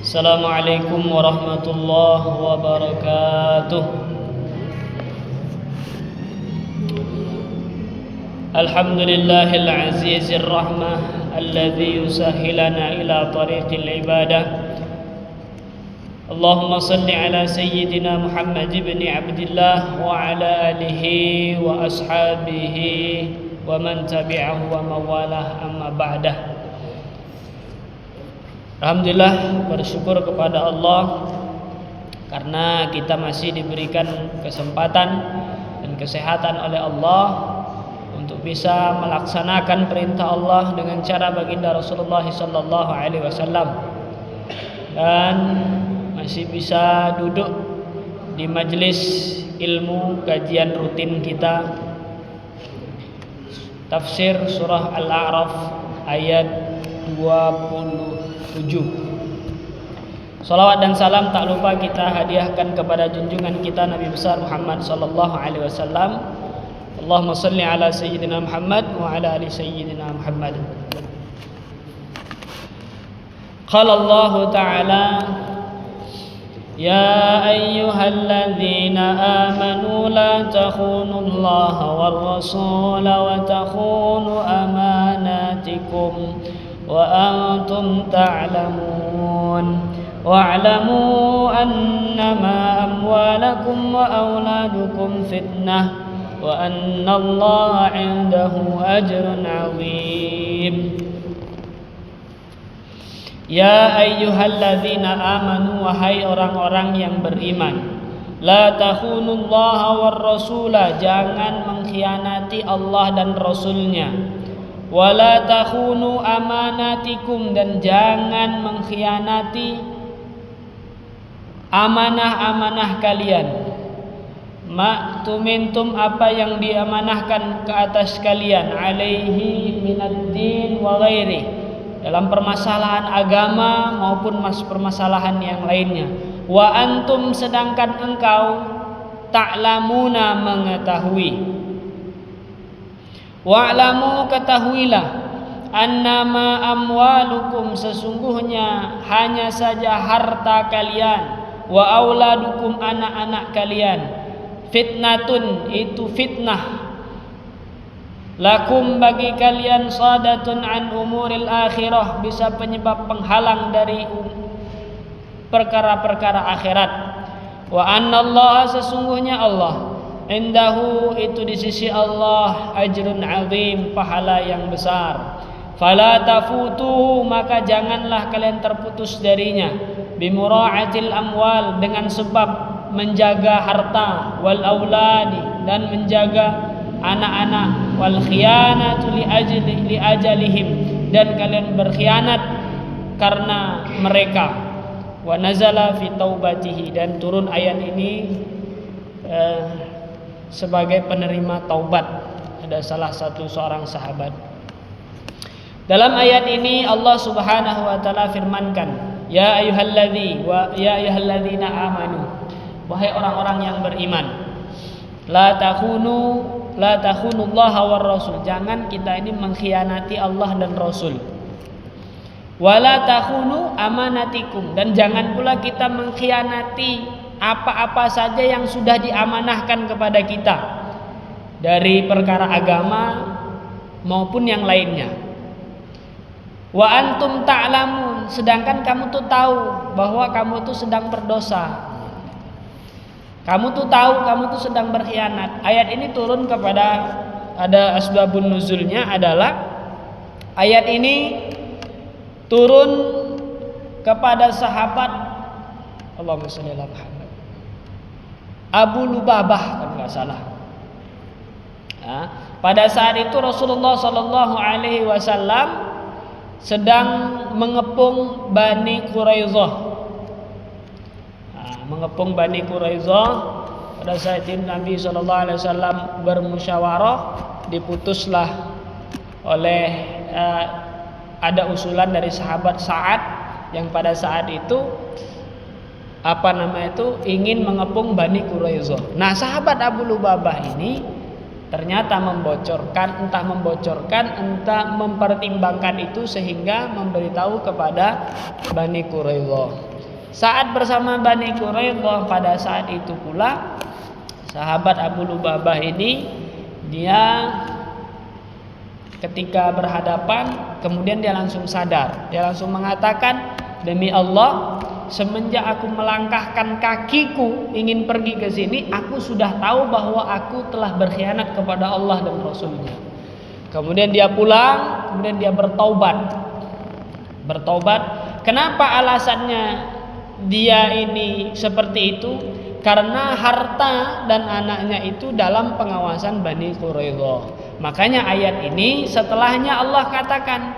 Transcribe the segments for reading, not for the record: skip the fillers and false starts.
Assalamualaikum warahmatullahi wabarakatuh. Alhamdulillahil azizir rahmah alladzi yusahhilana ila tariqil ibadah. Allahumma salli ala sayyidina Muhammad ibn Abdillah wa ala alihi wa ashabihi wa man tabi'ahu wa mawalah, amma ba'dah. Alhamdulillah, bersyukur kepada Allah karena kita masih diberikan kesempatan dan kesehatan oleh Allah untuk bisa melaksanakan perintah Allah dengan cara baginda Rasulullah sallallahu alaihi wasallam, dan masih bisa duduk di majelis ilmu kajian rutin kita tafsir surah Al-A'raf ayat 27. Salawat dan salam tak lupa kita hadiahkan kepada junjungan kita Nabi besar Muhammad sallallahu alaihi wasallam. Allahumma salli ala sayyidina Muhammad wa ala ali sayyidina Muhammad. Qala Allah Ta'ala: Ya ayyuhalladzina amanu la takhunu Allah war rasul wa takhunu amanatikum wa antum ta'lamun wa'lamu annama amwalakum wa auladukum fitnah wa anna Allah 'indahu ajrun 'azim. Ya ayyuhalladzina amanu, wahai orang-orang yang beriman, la takhunullaha war rasula, jangan mengkhianati Allah dan Rasulnya. Wala takhunu amanatikum, dan jangan mengkhianati amanah-amanah kalian. Ma'tumintum, apa yang diamanahkan ke atas kalian, alaihi minad din wa ghairi, dalam permasalahan agama maupun permasalahan yang lainnya. Wa antum, sedangkan engkau ta'lamuna, mengetahui. Wa'lamu, ketahuilah, annama amwalukum, sesungguhnya hanya saja harta kalian, wa auladukum, anak-anak kalian, fitnatun, itu fitnah, lakum, bagi kalian, sadatun an umuril akhirah, bisa penyebab penghalang dari perkara-perkara akhirat. Wa annallaha, sesungguhnya Allah, indahu, itu di sisi Allah, ajrun azim, pahala yang besar. Fala tafutuhu, maka janganlah kalian terputus darinya, bimura'atil amwal, dengan sebab menjaga harta, wal auladi, dan menjaga anak-anak, wal khiyanatu li ajalihim, dan kalian berkhianat karena mereka. Wa nazala fi taubatihi, dan turun ayat ini sebagai penerima taubat. Ada salah satu seorang sahabat. Dalam ayat ini Allah Subhanahu wa taala firmankan, ya ayyuhalladzina amanu, wahai orang-orang yang beriman, la takhunullaha war rasul, jangan kita ini mengkhianati Allah dan Rasul. Wala takhunu amanatikum, dan jangan pula kita mengkhianati apa-apa saja yang sudah diamanahkan kepada kita dari perkara agama maupun yang lainnya. Wa antum ta'lamun, sedangkan kamu tuh tahu bahwa kamu tuh sedang berdosa. Kamu tuh tahu kamu tuh sedang berkhianat. Ayat ini turun kepada, ada asbabun nuzulnya adalah ayat ini turun kepada sahabat, Allahumma shalli ala Muhammad, Abu Lubabah kalau nggak salah. Nah, pada saat itu Rasulullah Sallallahu Alaihi Wasallam sedang mengepung Bani Quraidah. Nah, mengepung Bani Quraidah. Pada saat itu Nabi Sallallahu Alaihi Wasallam bermusyawarah, diputuslah oleh ada usulan dari sahabat Sa'ad yang pada saat itu ingin mengepung Bani Quraidah. Nah, sahabat Abu Lubabah ini ternyata entah mempertimbangkan itu sehingga memberitahu kepada Bani Quraidah. Saat bersama Bani Quraidah pada saat itu pula sahabat Abu Lubabah ini, dia ketika berhadapan kemudian dia langsung sadar, dia langsung mengatakan, demi Allah, semenjak aku melangkahkan kakiku ingin pergi ke sini, aku sudah tahu bahwa aku telah berkhianat kepada Allah dan Rasulnya. Kemudian dia pulang, kemudian dia bertaubat. Kenapa alasannya dia ini seperti itu? Karena harta dan anaknya itu dalam pengawasan Bani Quraidah. Makanya ayat ini setelahnya Allah katakan,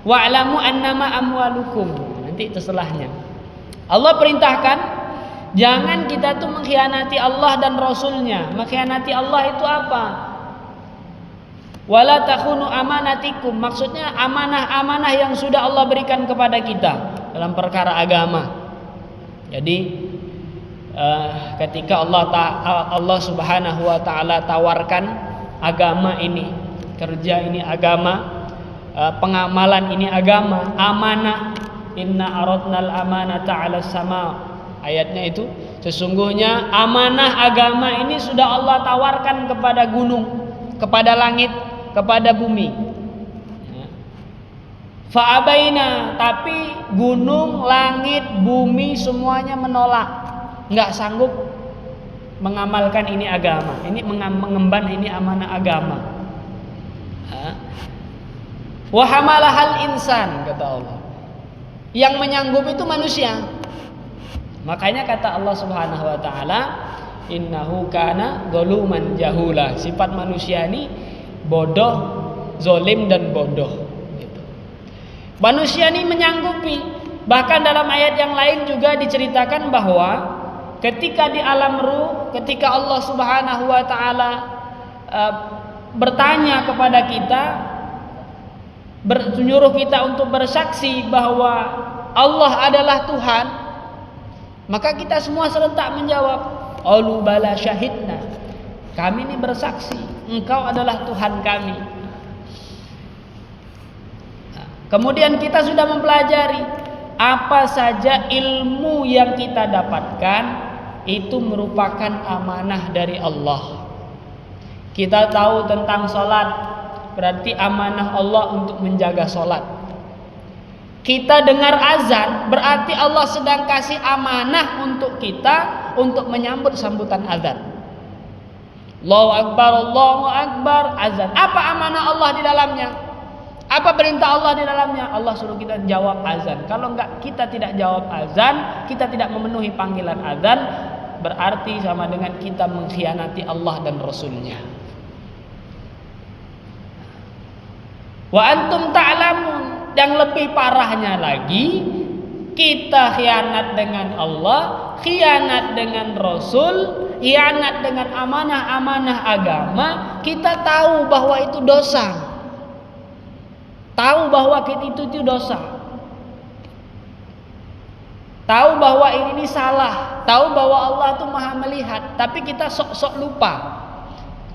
wa'lamu annama amwalukum. Nanti setelahnya Allah perintahkan jangan kita tuh mengkhianati Allah dan Rasulnya. Mengkhianati Allah itu apa? Wala takhunu amanatikum. Maksudnya amanah-amanah yang sudah Allah berikan kepada kita dalam perkara agama. Jadi ketika Allah Subhanahu wa taala tawarkan agama ini, kerja ini agama, pengamalan ini agama, amanah. Inna aradnal amanata 'alas sama. Ayatnya itu, sesungguhnya amanah agama ini sudah Allah tawarkan kepada gunung, kepada langit, kepada bumi. Fa'abaina, tapi gunung, langit, bumi semuanya menolak, nggak sanggup mengamalkan ini agama. Ini mengemban ini amanah agama. Wa hamalahal insan, kata Allah. Yang menyanggup itu manusia. Makanya kata Allah Subhanahu wa taala, innahu kana zaluman jahula. Sifat manusia ini bodoh, zalim dan bodoh gitu. Manusia ini menyanggupi. Bahkan dalam ayat yang lain juga diceritakan bahwa ketika di alam ruh, ketika Allah Subhanahu wa taala bertanya kepada kita, menyuruh kita untuk bersaksi bahwa Allah adalah Tuhan, maka kita semua serentak menjawab, qalu bala syahidna. Kami ini bersaksi, Engkau adalah Tuhan kami. Kemudian kita sudah mempelajari apa saja ilmu yang kita dapatkan itu merupakan amanah dari Allah. Kita tahu tentang sholat, berarti amanah Allah untuk menjaga sholat. Kita dengar azan, berarti Allah sedang kasih amanah untuk kita untuk menyambut sambutan azan. Allahu Akbar, azan. Apa amanah Allah di dalamnya? Apa perintah Allah di dalamnya? Allah suruh kita jawab azan. Kalau kita tidak jawab azan, kita tidak memenuhi panggilan azan, berarti sama dengan kita mengkhianati Allah dan Rasulnya. Wa antum ta'lamun. Yang lebih parahnya lagi, kita khianat dengan Allah, khianat dengan Rasul, khianat dengan amanah-amanah agama. Kita tahu bahwa itu dosa, tahu bahwa itu dosa, tahu bahwa ini salah, tahu bahwa Allah itu maha melihat, tapi kita sok-sok lupa.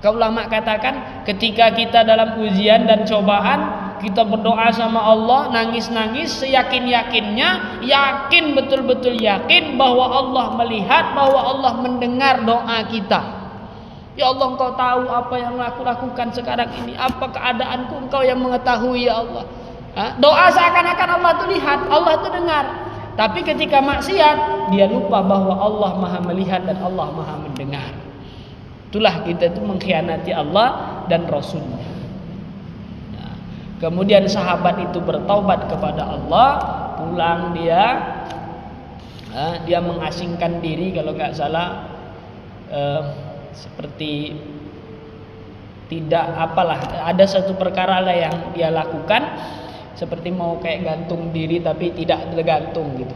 Ulama katakan ketika kita dalam ujian dan cobaan, kita berdoa sama Allah, nangis-nangis, seyakin-yakinnya, yakin, betul-betul yakin bahwa Allah melihat, bahwa Allah mendengar doa kita. Ya Allah, Engkau tahu apa yang aku lakukan sekarang ini, apa keadaanku, Engkau yang mengetahui ya Allah. Doa seakan-akan Allah itu lihat, Allah itu dengar. Tapi ketika maksiat, dia lupa bahwa Allah maha melihat dan Allah maha mendengar. Itulah kita itu mengkhianati Allah dan Rasulnya. Nah, kemudian sahabat itu bertaubat kepada Allah, pulang dia mengasingkan diri, kalau nggak salah seperti tidak apalah, ada satu perkara lah yang dia lakukan, seperti mau kayak gantung diri tapi tidak tergantung gitu,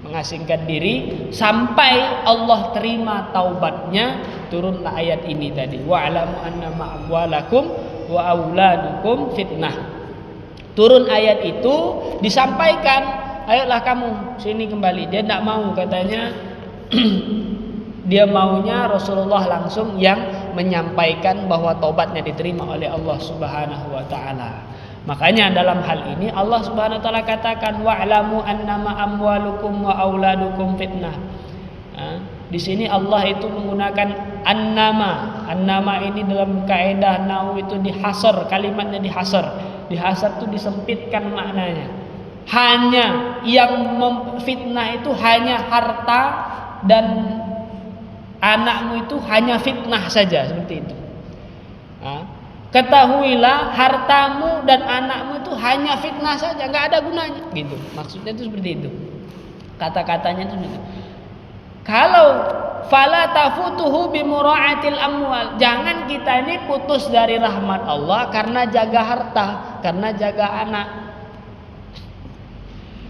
mengasingkan diri sampai Allah terima taubatnya. Turunlah ayat ini tadi, wa'lamu annama amwalakum wa auladukum fitnah. Turun ayat itu disampaikan, ayolah kamu sini kembali. Dia tidak mau, katanya dia maunya Rasulullah langsung yang menyampaikan bahwa tobatnya diterima oleh Allah Subhanahu wa taala. Makanya dalam hal ini Allah Subhanahu wa taala katakan wa'lamu annama amwalukum wa auladukum fitnah. Di sini Allah itu menggunakan annama. Annama ini dalam kaidah nahwu itu dihasar, kalimatnya dihasar. Dihasar itu disempitkan maknanya. Hanya yang fitnah itu hanya harta dan anakmu itu hanya fitnah saja, seperti itu. Ketahuilah hartamu dan anakmu itu hanya fitnah saja, nggak ada gunanya, gitu. Maksudnya itu seperti itu. Kata-katanya itu gitu. Kalau fala tafutuhu bimura'atil amwal, jangan kita ini putus dari rahmat Allah karena jaga harta, karena jaga anak.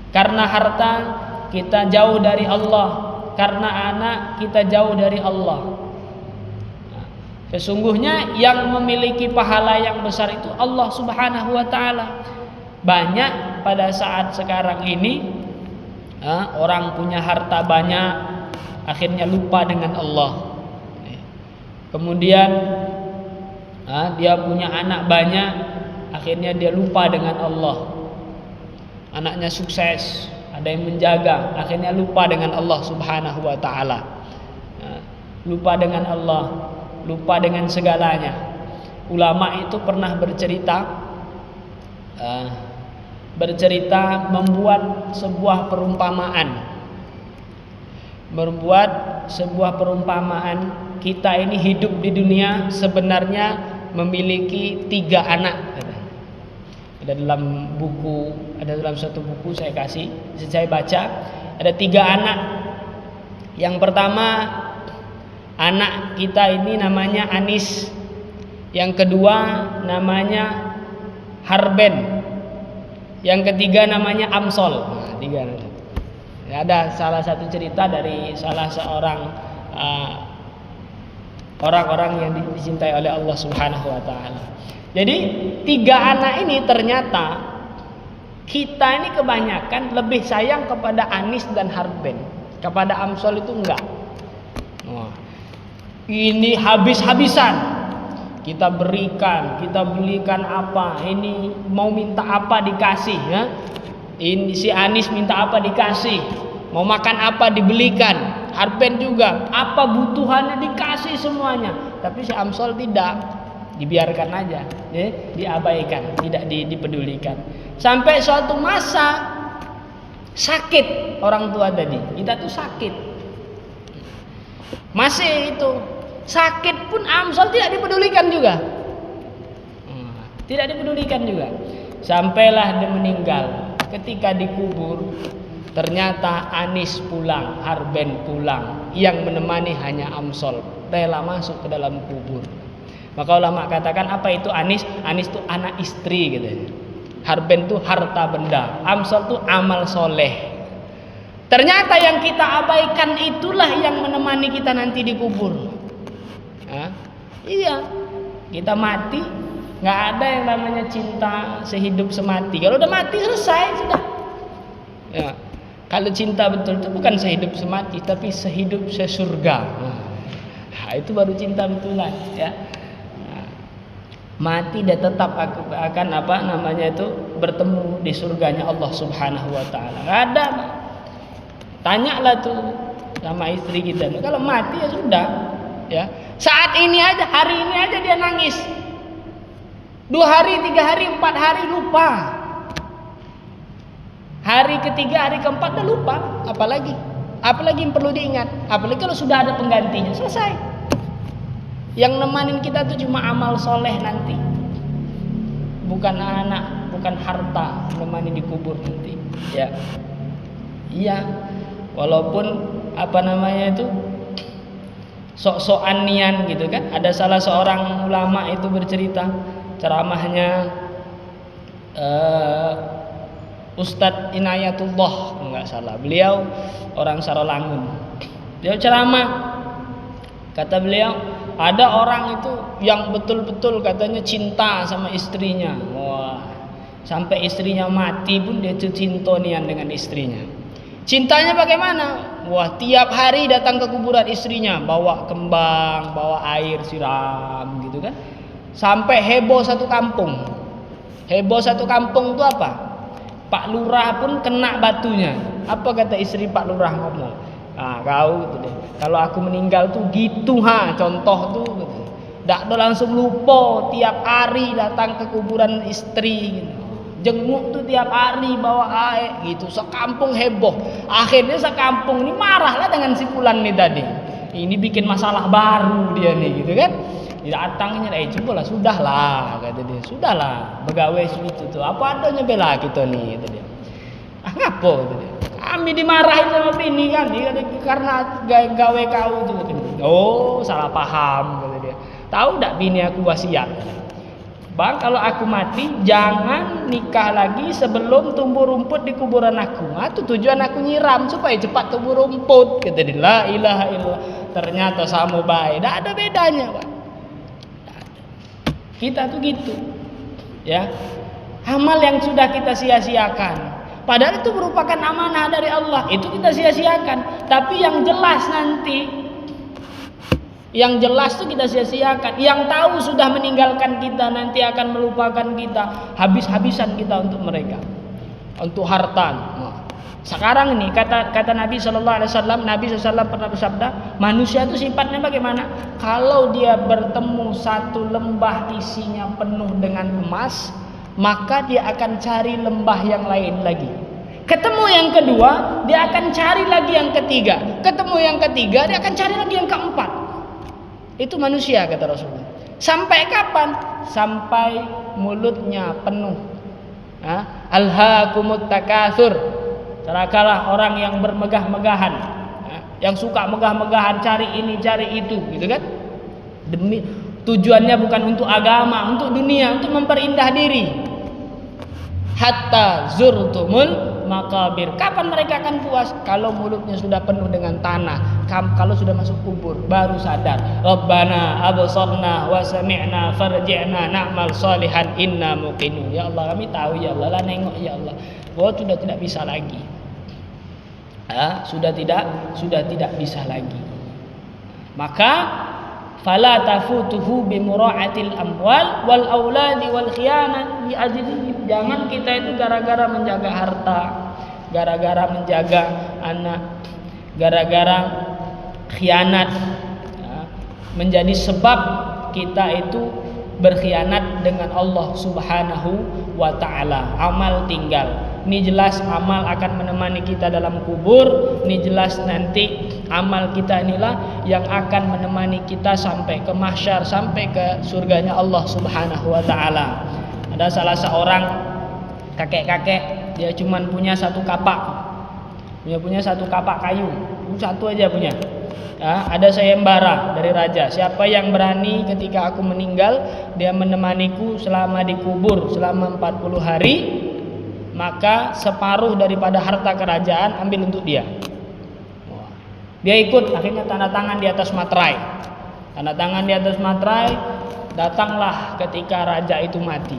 Karena harta kita jauh dari Allah, karena anak kita jauh dari Allah. Sesungguhnya yang memiliki pahala yang besar itu Allah Subhanahu wa taala. Banyak pada saat sekarang ini orang punya harta banyak, akhirnya lupa dengan Allah. Kemudian dia punya anak banyak, akhirnya dia lupa dengan Allah. Anaknya sukses, ada yang menjaga, akhirnya lupa dengan Allah Subhanahu wa taala. Lupa dengan Allah, lupa dengan segalanya. Ulama itu pernah bercerita membuat sebuah perumpamaan. Kita ini hidup di dunia sebenarnya memiliki 3 anak. Ada dalam buku, ada dalam satu buku saya baca, ada 3 anak. Yang pertama, anak kita ini namanya Anis. Yang kedua namanya Harben. Yang ketiga namanya Amsol. Nah, 3 anak. Ada salah satu cerita dari salah seorang orang-orang yang dicintai oleh Allah Subhanahu wa taala. Jadi 3 anak ini ternyata kita ini kebanyakan lebih sayang kepada Anis dan Harben. Kepada Amsol itu enggak. Ini habis-habisan. Kita berikan, kita belikan apa, ini mau minta apa dikasih, ya. Ini si Anis minta apa dikasih, mau makan apa dibelikan. Harben juga, apa butuhannya dikasih semuanya. Tapi si Amsol tidak, dibiarkan aja, ya, diabaikan, tidak dipedulikan. Sampai suatu masa sakit orang tua tadi, kita tuh sakit. Masih itu sakit pun Amsol tidak dipedulikan juga. Tidak dipedulikan juga. Sampailah dia meninggal. Ketika dikubur, ternyata Anis pulang, Harben pulang. Yang menemani hanya Amsol, rela masuk ke dalam kubur. Maka ulama katakan, apa itu Anis? Anis itu anak istri gitu. Harben itu harta benda. Amsol itu amal soleh. Ternyata yang kita abaikan itulah yang menemani kita nanti dikubur. Iya, kita mati, nggak ada yang namanya cinta sehidup semati. Kalau udah mati selesai sudah. Ya, kalau cinta betul itu bukan sehidup semati, tapi sehidup sesurga. Itu baru cinta betulan, ya. Mati dia tetap akan bertemu di surganya Allah Subhanahu wa taala. Nggak ada. Tanyalah tuh sama istri kita. Kalau mati ya sudah, ya. Saat ini aja, hari ini aja dia nangis. 2 hari, 3 hari, 4 hari lupa. Hari ketiga, hari keempat udah lupa. Apalagi yang perlu diingat. Apalagi kalau sudah ada penggantinya, selesai. Yang nemanin kita tuh cuma amal soleh nanti. Bukan anak, bukan harta nemanin dikubur nanti. Ya, iya. Walaupun itu sok-sokan nian gitu kan. Ada salah seorang ulama itu bercerita, ceramahnya Ustadz Inayatullah enggak salah. Beliau orang Sarolangun. Beliau ceramah. Kata beliau, ada orang itu yang betul-betul katanya cinta sama istrinya. Wah, sampai istrinya mati pun dia cinta nian dengan istrinya. Cintanya bagaimana? wah tiap hari datang ke kuburan istrinya, bawa kembang, bawa air siram gitu kan. Sampai heboh satu kampung. Heboh satu kampung itu apa? Pak Lurah pun kena batunya. Apa kata istri Pak Lurah ngomong? Ah, kau gitu deh. Kalau aku meninggal tuh gitu contoh tuh gitu. Dak do langsung lupa tiap hari datang ke kuburan istri gitu. Jenguk tuh tiap hari bawa air gitu. Sekampung heboh. Akhirnya sekampung ini marahlah dengan si Fulan nih tadi. Ini bikin masalah baru dia nih gitu kan. Datangnya cobalah sudahlah kata dia. Sudahlah begawe itu tuh. Apa adanya bela kita nih kata dia. Ah ngapo kata dia. Kami dimarahin sama bini kan karena gawe kau itu kata dia. Oh, salah paham kata dia. Tahu enggak bini aku wasiat? Bang, kalau aku mati jangan nikah lagi sebelum tumbuh rumput di kuburan aku. Itu tujuan aku nyiram supaya cepat tumbuh rumput. Kata dia, la ilaha illallah. Ternyata sama baik. Tidak ada bedanya, Pak. Kita tuh gitu. Ya. Amal yang sudah kita sia-siakan. Padahal itu merupakan amanah dari Allah. Itu kita sia-siakan. Tapi yang jelas nanti, yang jelas tuh kita sia-siakan. Yang tahu sudah meninggalkan kita, nanti akan melupakan kita. Habis-habisan kita untuk mereka, untuk harta. Nah, sekarang ini kata Nabi SAW, Nabi SAW pernah bersabda, manusia itu sifatnya bagaimana? Kalau dia bertemu satu lembah isinya penuh dengan emas, maka dia akan cari lembah yang lain lagi. Ketemu yang kedua, dia akan cari lagi yang ketiga. Ketemu yang ketiga, dia akan cari lagi yang keempat. Itu manusia kata Rasulullah. Sampai kapan? Sampai mulutnya penuh. Alhaakumut takatsur. Celakalah orang yang bermegah-megahan, yang suka megah-megahan, cari ini cari itu, gitu kan? Demi tujuannya bukan untuk agama, untuk dunia, untuk memperindah diri. Hatta zurtumul makabir. Kapan mereka akan puas? Kalau mulutnya sudah penuh dengan tanah. Kalau sudah masuk kubur baru sadar. Rabbana absarna wa sami'na farji'na na'mal salihan inna muqinun. Ya Allah, kami tahu ya Allah, lah nengok ya Allah, bahwa sudah tidak bisa lagi. Sudah tidak bisa lagi. Maka fala tafutuhu bi mura'atil amwal wal auladi wal khiyanat bi ajli. Jangan kita itu gara-gara menjaga harta, gara-gara menjaga anak, gara-gara khianat, menjadi sebab kita itu berkhianat dengan Allah Subhanahu wa taala. Amal tinggal. Ini jelas amal akan menemani kita dalam kubur. Ini jelas nanti amal kita inilah yang akan menemani kita sampai ke mahsyar, sampai ke surganya Allah Subhanahu wa taala. Ada salah seorang kakek-kakek, dia cuma punya satu kapak. Punya satu kapak kayu. Satu aja punya. Ada sayembara dari raja. Siapa yang berani ketika aku meninggal, dia menemaniku selama dikubur selama 40 hari, maka separuh daripada harta kerajaan ambil untuk dia. Dia ikut, akhirnya tanda tangan di atas materai. Tanda tangan di atas materai, datanglah ketika raja itu mati.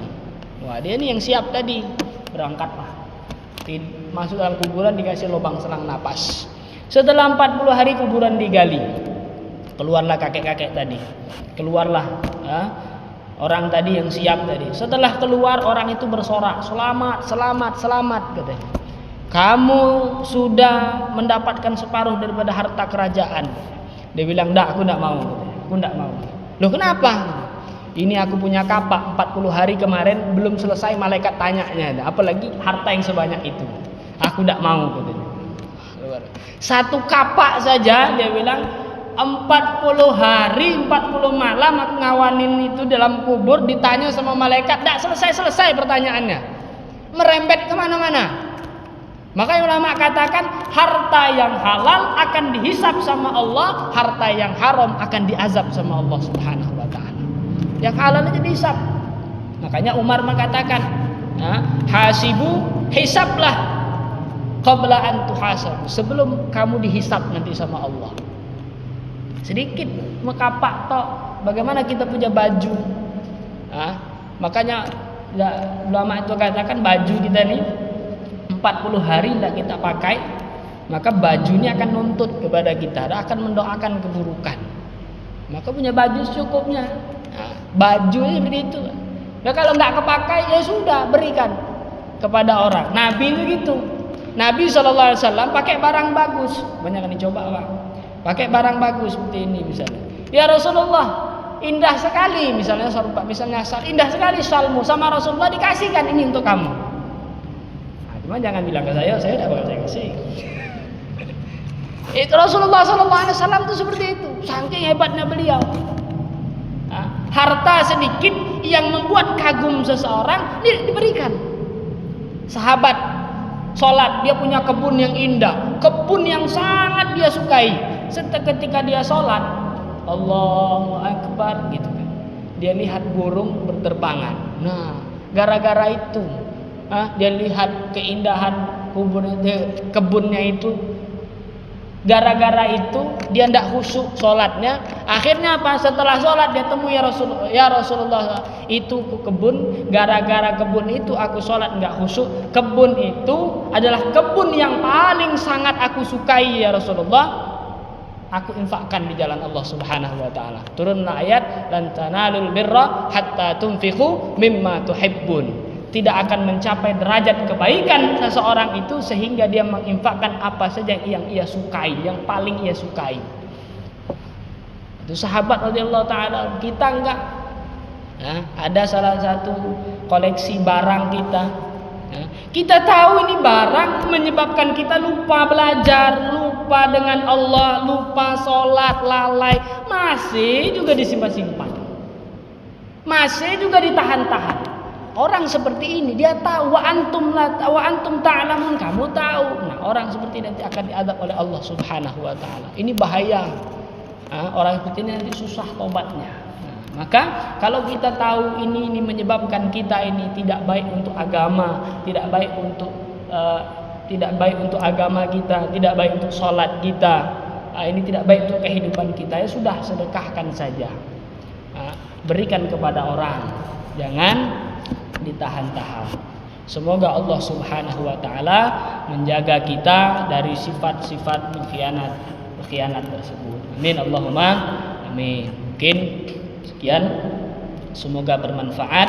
Wah, dia ini yang siap tadi, berangkatlah. Masuk dalam kuburan, dikasih lubang selang napas. Setelah 40 hari kuburan digali, keluarlah kakek-kakek tadi. Keluarlah orang tadi yang siap tadi. Setelah keluar, orang itu bersorak, selamat, selamat, selamat katanya. Kamu sudah mendapatkan separuh daripada harta kerajaan. Dia bilang, "Enggak, aku enggak mau." Aku enggak mau. Loh, kenapa? Ini aku punya kapak 40 hari kemarin belum selesai malaikat tanyanya, apalagi harta yang sebanyak itu. Aku enggak mau katanya. Satu kapak saja dia bilang 40 hari 40 malam aku ngawanin itu dalam kubur, ditanya sama malaikat, enggak selesai-selesai pertanyaannya. Merembet kemana-mana. Makanya ulama katakan harta yang halal akan dihisab sama Allah, harta yang haram akan diazab sama Allah Subhanahu wa taala. Yang halal aja dihisab. Makanya Umar mengatakan, hasibu, hisablah qabla an tuhasabu, sebelum kamu dihisab nanti sama Allah. Sedikit mekapak tok, bagaimana kita punya baju? Makanya ulama itu katakan baju kita ini 40 hari tidak kita pakai, maka bajunya akan nuntut kepada kita dan akan mendoakan keburukan. Maka punya baju secukupnya. Nah, baju seperti itu. Nah, kalau nggak kepakai ya sudah, berikan kepada orang. Nabi itu gitu. Nabi SAW pakai barang bagus. Banyak yang dicoba Pak. Pakai barang bagus seperti ini misalnya. Ya Rasulullah, indah sekali misalnya indah sekali salmu sama Rasulullah, dikasihkan ini untuk kamu. Nah, cuma jangan bilang ke saya tidak bakal saya kasih. Itu Rasulullah SAW itu seperti itu, saking hebatnya beliau. Nah, harta sedikit yang membuat kagum seseorang diberikan. Sahabat sholat, dia punya kebun yang indah, kebun yang sangat dia sukai. Ketika dia sholat, Allahu Akbar gitu kan, dia lihat burung berterbangan. Nah, gara-gara itu, dia lihat keindahan kebunnya itu. Gara-gara itu dia tidak khusyuk sholatnya. Akhirnya apa? Setelah sholat dia temui ya Rasulullah, itu kebun, gara-gara kebun itu aku sholat nggak khusyuk. Kebun itu adalah kebun yang paling sangat aku sukai ya Rasulullah. Aku infakkan di jalan Allah Subhanahu wa taala. Turunlah ayat, lan tanalul birra hatta tunfiqu mimma tuhibbun. Tidak akan mencapai derajat kebaikan seseorang itu sehingga dia menginfakkan apa saja yang ia sukai, yang paling ia sukai. Itu sahabat radhiyallahu taala. Kita enggak. Nah, ada salah satu koleksi barang kita. Nah, kita tahu ini barang menyebabkan kita lupa belajar, lupa dengan Allah, lupa sholat, lalai, masih juga disimpan-simpan, masih juga ditahan-tahan. Orang seperti ini dia tahu, wa antum ta'lamun, kamu tahu. Nah, orang seperti ini nanti akan diadab oleh Allah Subhanahu wa taala. Ini bahaya. Orang seperti ini nanti susah tobatnya. Nah, maka kalau kita tahu ini menyebabkan kita ini tidak baik untuk agama, tidak baik untuk agama kita, tidak baik untuk sholat kita, ini tidak baik untuk kehidupan kita, ya sudah, sedekahkan saja. Berikan kepada orang, jangan ditahan-tahan. Semoga Allah Subhanahu wa taala menjaga kita dari sifat-sifat berkhianat tersebut. Amin Allahumma amin. Mungkin sekian, semoga bermanfaat.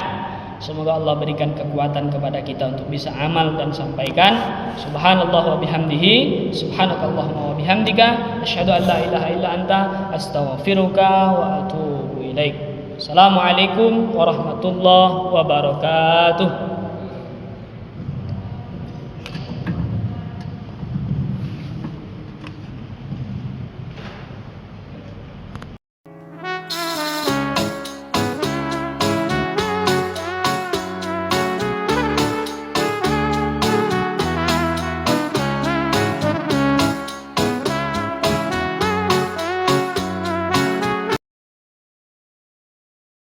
Semoga Allah berikan kekuatan kepada kita untuk bisa amal dan sampaikan. Subhanallah wa bihamdihi, subhanakallahumma wa bihamdika, asyhadu an la ilaha illa anta, astaghfiruka wa atubu ilaik. Assalamualaikum warahmatullahi wabarakatuh.